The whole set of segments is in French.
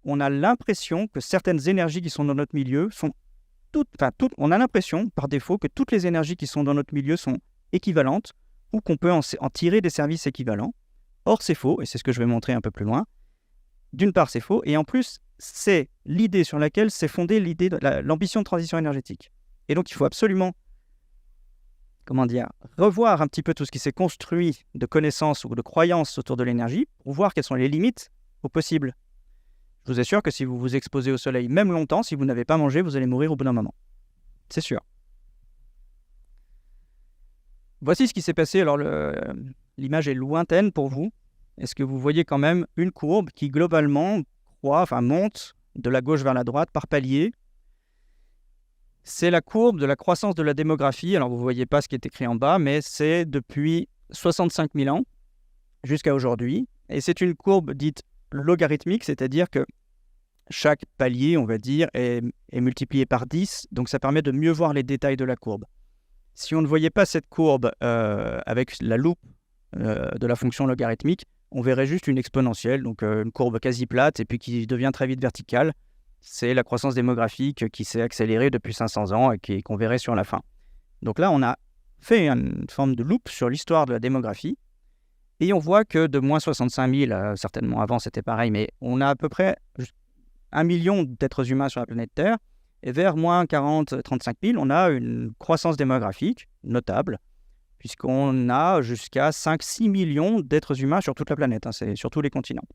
on a l'impression que certaines énergies qui sont dans notre milieu sont on a l'impression, par défaut, que toutes les énergies qui sont dans notre milieu sont équivalentes ou qu'on peut en tirer des services équivalents. Or, c'est faux, et c'est ce que je vais montrer un peu plus loin. D'une part, c'est faux, et en plus, c'est l'idée sur laquelle s'est fondée l'ambition de transition énergétique. Et donc, il faut absolument, revoir un petit peu tout ce qui s'est construit de connaissances ou de croyances autour de l'énergie pour voir quelles sont les limites au possible. Je vous assure que si vous vous exposez au soleil, même longtemps, si vous n'avez pas mangé, vous allez mourir au bout d'un moment. C'est sûr. Voici ce qui s'est passé. Alors, l'image est lointaine pour vous. Est-ce que vous voyez quand même une courbe qui, globalement, monte de la gauche vers la droite par palier? C'est la courbe de la croissance de la démographie. Alors, vous ne voyez pas ce qui est écrit en bas, mais c'est depuis 65 000 ans jusqu'à aujourd'hui. Et c'est une courbe dite logarithmique, c'est-à-dire que chaque palier, on va dire, est multiplié par 10. Donc, ça permet de mieux voir les détails de la courbe. Si on ne voyait pas cette courbe avec la loupe de la fonction logarithmique, on verrait juste une exponentielle, donc une courbe quasi plate, et puis qui devient très vite verticale. C'est la croissance démographique qui s'est accélérée depuis 500 ans et qu'on verrait sur la fin. Donc là, on a fait une forme de loupe sur l'histoire de la démographie, et on voit que de moins 65 000, certainement avant c'était pareil, mais on a à peu près 1 million d'êtres humains sur la planète Terre, et vers moins 40-35 000, on a une croissance démographique notable, puisqu'on a jusqu'à 5-6 millions d'êtres humains sur toute la planète, c'est sur tous les continents.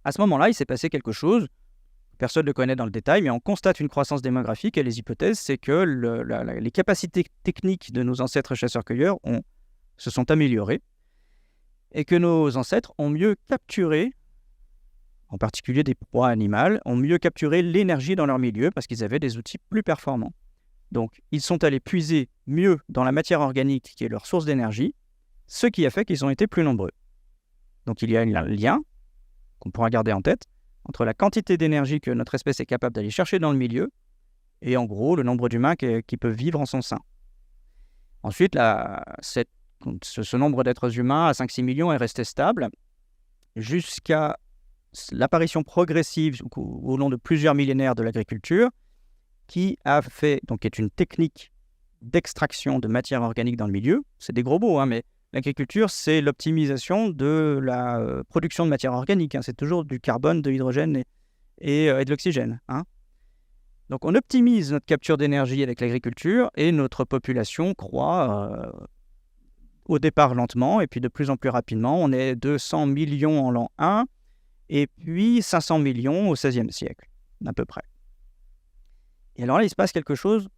À ce moment-là, il s'est passé quelque chose, personne ne le connaît dans le détail, mais on constate une croissance démographique, et les hypothèses, c'est que les capacités techniques de nos ancêtres chasseurs-cueilleurs se sont améliorées, et que nos ancêtres ont mieux capturé, en particulier des proies animales, ont mieux capturé l'énergie dans leur milieu parce qu'ils avaient des outils plus performants. Donc, ils sont allés puiser mieux dans la matière organique qui est leur source d'énergie, ce qui a fait qu'ils ont été plus nombreux. Donc, il y a un lien qu'on pourra garder en tête entre la quantité d'énergie que notre espèce est capable d'aller chercher dans le milieu et en gros le nombre d'humains qui peuvent vivre en son sein. Ensuite, ce nombre d'êtres humains à 5-6 millions est resté stable jusqu'à l'apparition progressive au long de plusieurs millénaires de l'agriculture qui est une technique d'extraction de matière organique dans le milieu. C'est des gros mots, mais l'agriculture, c'est l'optimisation de la production de matière organique. C'est toujours du carbone, de l'hydrogène et de l'oxygène. Donc, on optimise notre capture d'énergie avec l'agriculture et notre population croît au départ lentement et puis de plus en plus rapidement. On est 200 millions en l'an 1 et puis 500 millions au XVIe siècle, à peu près. Et alors là, il se passe quelque chose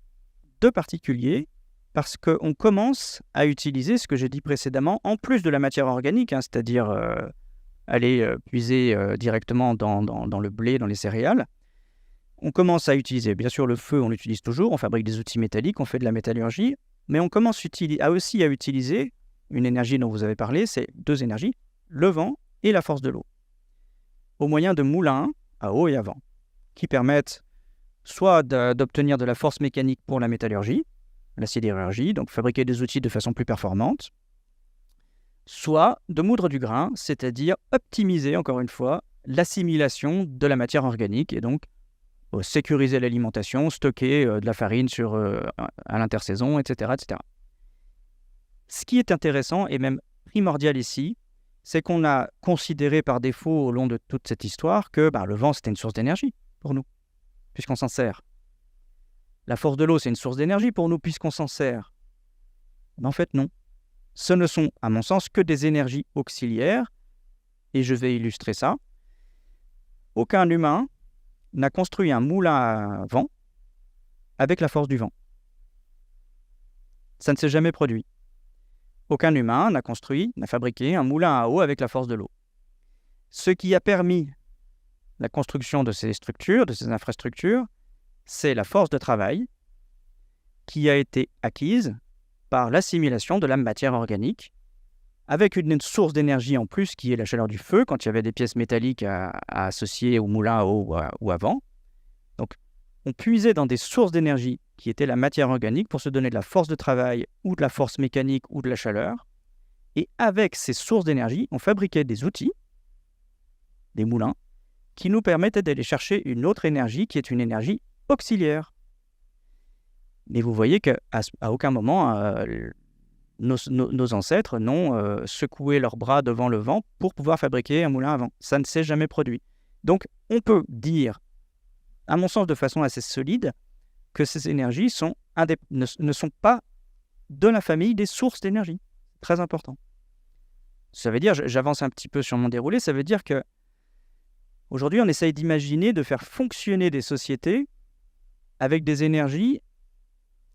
de particulier parce qu'on commence à utiliser ce que j'ai dit précédemment, en plus de la matière organique, c'est-à-dire aller puiser directement dans le blé, dans les céréales. On commence à utiliser, bien sûr, le feu, on l'utilise toujours, on fabrique des outils métalliques, on fait de la métallurgie, mais on commence aussi à utiliser une énergie dont vous avez parlé, c'est 2 énergies, le vent et la force de l'eau, au moyen de moulins à eau et à vent, qui permettent soit d'obtenir de la force mécanique pour la métallurgie, la sidérurgie, donc fabriquer des outils de façon plus performante, soit de moudre du grain, c'est-à-dire optimiser, encore une fois, l'assimilation de la matière organique et donc sécuriser l'alimentation, stocker de la farine à l'intersaison, etc., etc. Ce qui est intéressant et même primordial ici, c'est qu'on a considéré par défaut au long de toute cette histoire que le vent, c'était une source d'énergie pour nous, puisqu'on s'en sert. La force de l'eau, c'est une source d'énergie pour nous, puisqu'on s'en sert. Mais en fait, non. Ce ne sont, à mon sens, que des énergies auxiliaires, et je vais illustrer ça. Aucun humain n'a construit un moulin à vent avec la force du vent. Ça ne s'est jamais produit. Aucun humain n'a fabriqué un moulin à eau avec la force de l'eau. Ce qui a permis la construction de ces structures, de ces infrastructures, c'est la force de travail qui a été acquise par l'assimilation de la matière organique avec une source d'énergie en plus qui est la chaleur du feu quand il y avait des pièces métalliques à associer au moulin à eau ou à vent. Donc, on puisait dans des sources d'énergie qui étaient la matière organique pour se donner de la force de travail ou de la force mécanique ou de la chaleur. Et avec ces sources d'énergie, on fabriquait des outils, des moulins, qui nous permettait d'aller chercher une autre énergie qui est une énergie auxiliaire. Mais vous voyez qu'à aucun moment, nos ancêtres n'ont secoué leurs bras devant le vent pour pouvoir fabriquer un moulin à vent. Ça ne s'est jamais produit. Donc, on peut dire, à mon sens de façon assez solide, que ces énergies ne sont pas de la famille des sources d'énergie. Très important. Ça veut dire, j'avance un petit peu sur mon déroulé, ça veut dire que aujourd'hui, on essaye d'imaginer de faire fonctionner des sociétés avec des énergies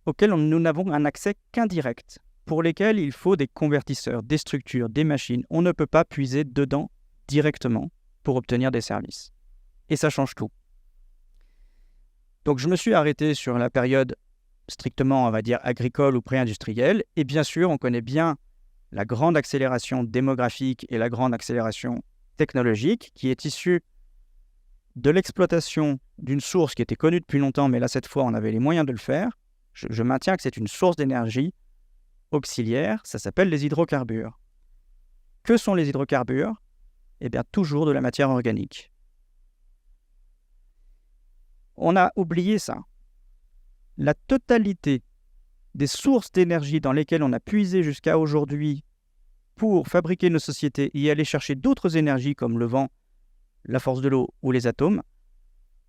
auxquelles nous n'avons un accès qu'indirect, pour lesquelles il faut des convertisseurs, des structures, des machines. On ne peut pas puiser dedans directement pour obtenir des services. Et ça change tout. Donc je me suis arrêté sur la période strictement, on va dire, agricole ou pré-industrielle. Et bien sûr, on connaît bien la grande accélération démographique et la grande accélération technologique qui est issue de l'exploitation d'une source qui était connue depuis longtemps, mais là, cette fois, on avait les moyens de le faire. Je maintiens que c'est une source d'énergie auxiliaire, ça s'appelle les hydrocarbures. Que sont les hydrocarbures ? Eh bien, toujours de la matière organique. On a oublié ça. La totalité des sources d'énergie dans lesquelles on a puisé jusqu'à aujourd'hui pour fabriquer nos sociétés et aller chercher d'autres énergies comme le vent, la force de l'eau ou les atomes,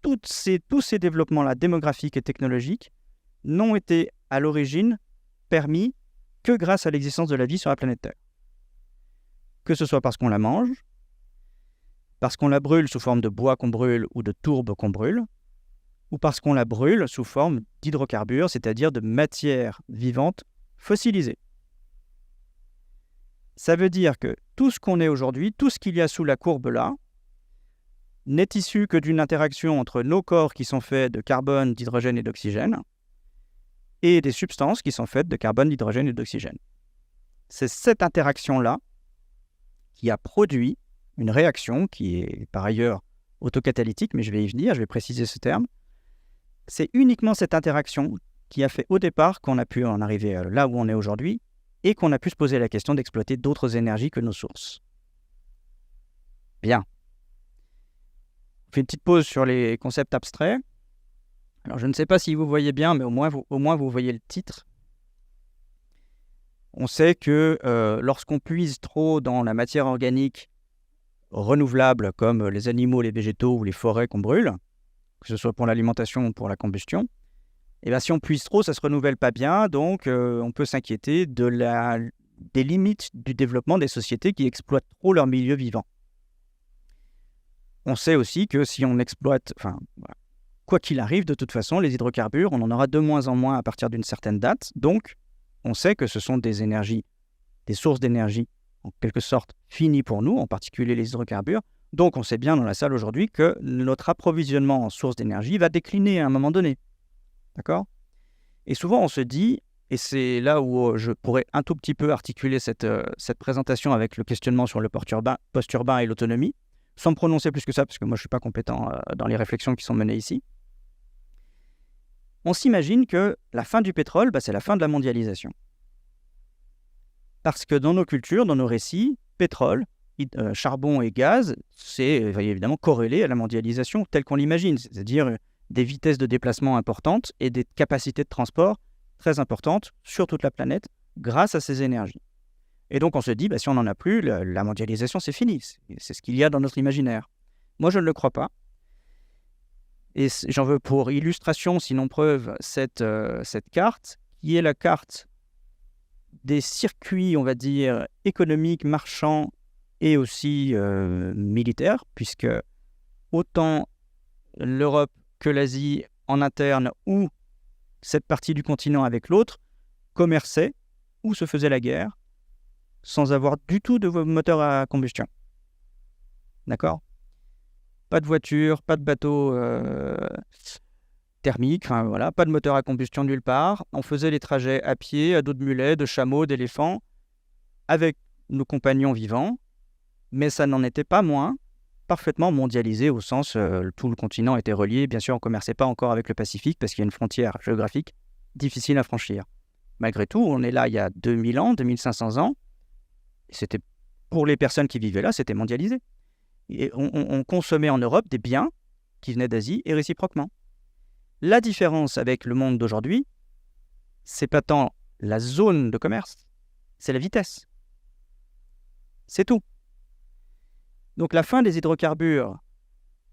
tous ces développements-là démographiques et technologiques n'ont été à l'origine permis que grâce à l'existence de la vie sur la planète Terre. Que ce soit parce qu'on la mange, parce qu'on la brûle sous forme de bois qu'on brûle ou de tourbe qu'on brûle, ou parce qu'on la brûle sous forme d'hydrocarbures, c'est-à-dire de matière vivante fossilisée. Ça veut dire que tout ce qu'on est aujourd'hui, tout ce qu'il y a sous la courbe là, n'est issu que d'une interaction entre nos corps qui sont faits de carbone, d'hydrogène et d'oxygène, et des substances qui sont faites de carbone, d'hydrogène et d'oxygène. C'est cette interaction-là qui a produit une réaction qui est par ailleurs autocatalytique, mais je vais y venir, je vais préciser ce terme. C'est uniquement cette interaction qui a fait au départ qu'on a pu en arriver là où on est aujourd'hui et qu'on a pu se poser la question d'exploiter d'autres énergies que nos sources. Bien. On fait une petite pause sur les concepts abstraits. Alors, je ne sais pas si vous voyez bien, mais au moins vous voyez le titre. On sait que lorsqu'on puise trop dans la matière organique renouvelable, comme les animaux, les végétaux ou les forêts qu'on brûle, que ce soit pour l'alimentation ou pour la combustion, et bien si on puise trop, ça ne se renouvelle pas bien, donc on peut s'inquiéter des limites du développement des sociétés qui exploitent trop leur milieu vivant. On sait aussi que si on exploite, quoi qu'il arrive, de toute façon, les hydrocarbures, on en aura de moins en moins à partir d'une certaine date. Donc, on sait que ce sont des énergies, des sources d'énergie, en quelque sorte, finies pour nous, en particulier les hydrocarbures. Donc, on sait bien dans la salle aujourd'hui que notre approvisionnement en sources d'énergie va décliner à un moment donné. D'accord ? Et souvent, on se dit, et c'est là où je pourrais un tout petit peu articuler cette présentation avec le questionnement sur le post-urbain et l'autonomie, sans me prononcer plus que ça, parce que moi, je ne suis pas compétent dans les réflexions qui sont menées ici. On s'imagine que la fin du pétrole, c'est la fin de la mondialisation. Parce que dans nos cultures, dans nos récits, pétrole, charbon et gaz, c'est évidemment corrélé à la mondialisation telle qu'on l'imagine, c'est-à-dire des vitesses de déplacement importantes et des capacités de transport très importantes sur toute la planète grâce à ces énergies. Et donc on se dit, si on n'en a plus, la mondialisation c'est fini, c'est ce qu'il y a dans notre imaginaire. Moi je ne le crois pas. Et j'en veux pour illustration, sinon preuve, cette carte, qui est la carte des circuits, on va dire, économiques, marchands et aussi militaires, puisque autant l'Europe que l'Asie en interne ou cette partie du continent avec l'autre commerçaient ou se faisaient la guerre sans avoir du tout de moteur à combustion. D'accord ? Pas de voiture, pas de bateau thermique, pas de moteur à combustion nulle part. On faisait les trajets à pied, à dos de mulet, de chameau, d'éléphant, avec nos compagnons vivants, mais ça n'en était pas moins parfaitement mondialisé au sens tout le continent était relié. Bien sûr, on ne commerçait pas encore avec le Pacifique parce qu'il y a une frontière géographique difficile à franchir. Malgré tout, on est là il y a 2000 ans, 2500 ans. C'était, pour les personnes qui vivaient là, c'était mondialisé. Et on consommait en Europe des biens qui venaient d'Asie et réciproquement. La différence avec le monde d'aujourd'hui, c'est pas tant la zone de commerce, c'est la vitesse. C'est tout. Donc la fin des hydrocarbures,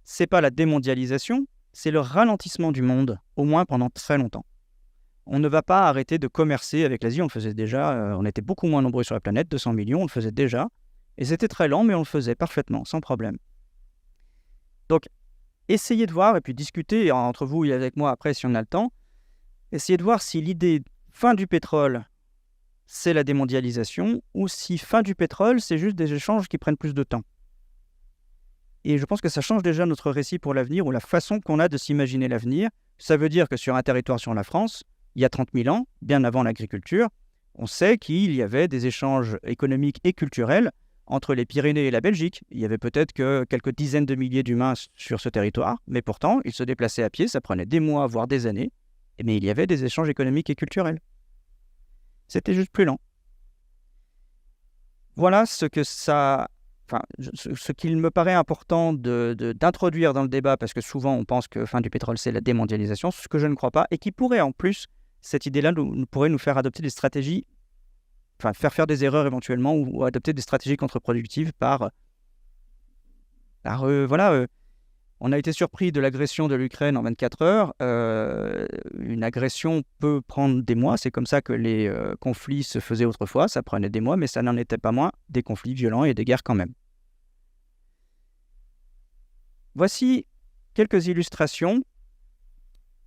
c'est pas la démondialisation, c'est le ralentissement du monde, au moins pendant très longtemps. On ne va pas arrêter de commercer avec l'Asie, on le faisait déjà, on était beaucoup moins nombreux sur la planète, 200 millions, on le faisait déjà, et c'était très lent, mais on le faisait parfaitement, sans problème. Donc, essayez de voir, et puis discuter entre vous et avec moi après si on a le temps, essayez de voir si l'idée fin du pétrole, c'est la démondialisation, ou si fin du pétrole, c'est juste des échanges qui prennent plus de temps. Et je pense que ça change déjà notre récit pour l'avenir, ou la façon qu'on a de s'imaginer l'avenir. Ça veut dire que sur un territoire sur la France, il y a 30 000 ans, bien avant l'agriculture, on sait qu'il y avait des échanges économiques et culturels entre les Pyrénées et la Belgique. Il y avait peut-être que quelques dizaines de milliers d'humains sur ce territoire, mais pourtant, ils se déplaçaient à pied, ça prenait des mois, voire des années, mais il y avait des échanges économiques et culturels. C'était juste plus lent. Voilà ce qu'il me paraît important d'introduire dans le débat, parce que souvent on pense que fin du pétrole c'est la démondialisation, ce que je ne crois pas, et qui pourrait en plus, cette idée-là pourrait nous faire adopter des stratégies, faire des erreurs éventuellement, ou adopter des stratégies contre-productives on a été surpris de l'agression de l'Ukraine en 24 heures. Une agression peut prendre des mois. C'est comme ça que les conflits se faisaient autrefois. Ça prenait des mois, mais ça n'en était pas moins des conflits violents et des guerres quand même. Voici quelques illustrations.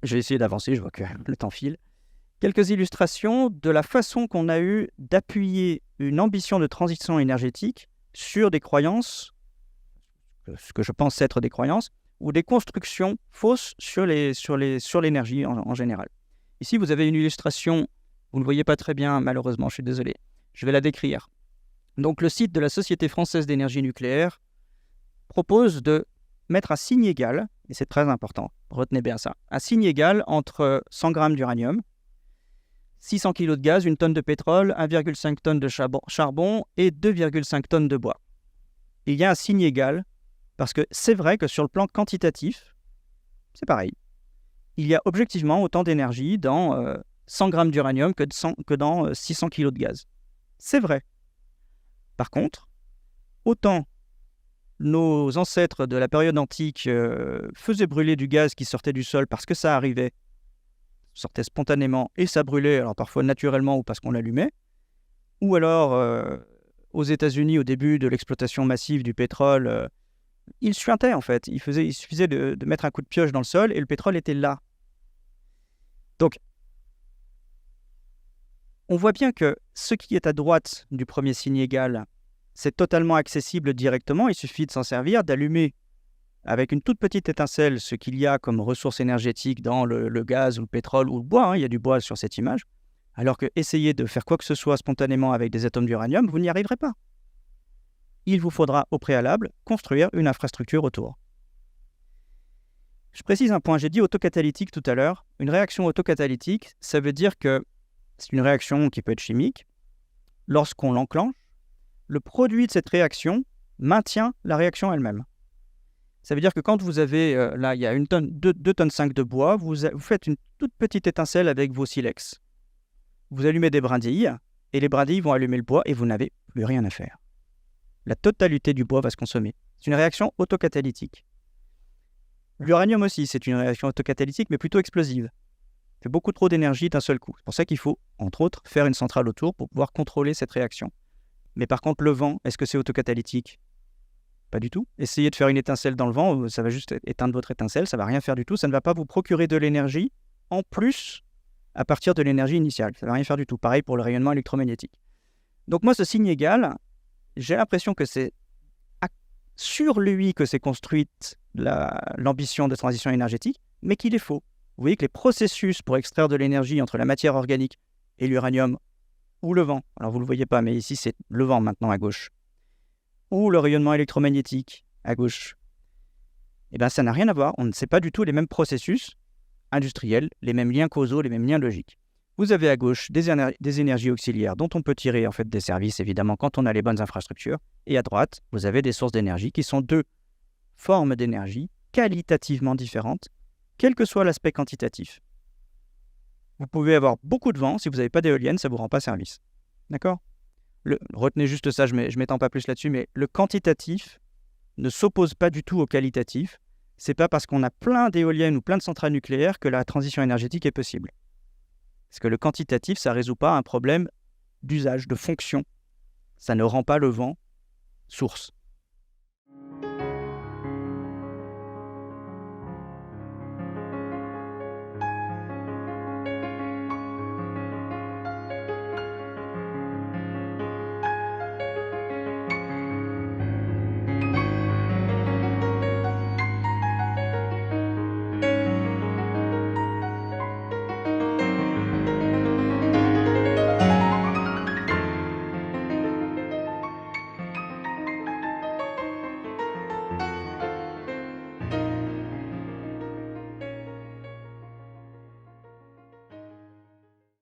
Je vais essayer d'avancer, je vois que le temps file. Quelques illustrations de la façon qu'on a eu d'appuyer une ambition de transition énergétique sur des croyances, ce que je pense être des croyances, ou des constructions fausses sur l'énergie en général. Ici, vous avez une illustration, vous ne le voyez pas très bien, malheureusement, je suis désolé. Je vais la décrire. Donc, le site de la Société française d'énergie nucléaire propose de mettre un signe égal, et c'est très important, retenez bien ça, un signe égal entre 100 grammes d'uranium, 600 kg de gaz, 1 tonne de pétrole, 1,5 tonnes de charbon et 2,5 tonnes de bois. Il y a un signe égal parce que c'est vrai que sur le plan quantitatif, c'est pareil. Il y a objectivement autant d'énergie dans 100 grammes d'uranium que dans 600 kg de gaz. C'est vrai. Par contre, autant nos ancêtres de la période antique faisaient brûler du gaz qui sortait du sol parce que ça arrivait, sortait spontanément et ça brûlait, alors parfois naturellement ou parce qu'on l'allumait, ou alors aux États-Unis au début de l'exploitation massive du pétrole, ils suintaient en fait. Il suffisait de mettre un coup de pioche dans le sol et le pétrole était là. Donc, on voit bien que ce qui est à droite du premier signe égal, c'est totalement accessible directement. Il suffit de s'en servir, d'allumer avec une toute petite étincelle ce qu'il y a comme ressources énergétiques dans le gaz ou le pétrole ou le bois. Il y a du bois sur cette image. Alors que essayer de faire quoi que ce soit spontanément avec des atomes d'uranium, vous n'y arriverez pas. Il vous faudra au préalable construire une infrastructure autour. Je précise un point, j'ai dit autocatalytique tout à l'heure. Une réaction autocatalytique, ça veut dire que c'est une réaction qui peut être chimique. Lorsqu'on l'enclenche, le produit de cette réaction maintient la réaction elle-même. Ça veut dire que quand vous avez, là il y a 2 tonnes 5 de bois, vous faites une toute petite étincelle avec vos silex. Vous allumez des brindilles, et les brindilles vont allumer le bois et vous n'avez plus rien à faire. La totalité du bois va se consommer. C'est une réaction autocatalytique. L'uranium aussi, c'est une réaction autocatalytique, mais plutôt explosive. Il fait beaucoup trop d'énergie d'un seul coup. C'est pour ça qu'il faut, entre autres, faire une centrale autour pour pouvoir contrôler cette réaction. Mais par contre, le vent, est-ce que c'est autocatalytique ? Pas du tout. Essayez de faire une étincelle dans le vent, ça va juste éteindre votre étincelle, ça ne va rien faire du tout. Ça ne va pas vous procurer de l'énergie en plus à partir de l'énergie initiale. Ça ne va rien faire du tout. Pareil pour le rayonnement électromagnétique. Donc moi, ce signe égal, j'ai l'impression que c'est sur lui que s'est construite l'ambition de transition énergétique, mais qu'il est faux. Vous voyez que les processus pour extraire de l'énergie entre la matière organique et l'uranium, ou le vent, alors vous ne le voyez pas, mais ici c'est le vent maintenant à gauche, ou le rayonnement électromagnétique à gauche, eh bien ça n'a rien à voir. On ne sait pas du tout les mêmes processus industriels, les mêmes liens causaux, les mêmes liens logiques. Vous avez à gauche des énergies auxiliaires dont on peut tirer en fait des services, évidemment, quand on a les bonnes infrastructures. Et à droite, vous avez des sources d'énergie qui sont deux formes d'énergie qualitativement différentes, quel que soit l'aspect quantitatif. Vous pouvez avoir beaucoup de vent, si vous n'avez pas d'éolienne, ça ne vous rend pas service. D'accord ? Retenez juste ça, je ne m'étends pas plus là-dessus, mais le quantitatif ne s'oppose pas du tout au qualitatif. C'est pas parce qu'on a plein d'éoliennes ou plein de centrales nucléaires que la transition énergétique est possible. Parce que le quantitatif, ça ne résout pas un problème d'usage, de fonction. Ça ne rend pas le vent source.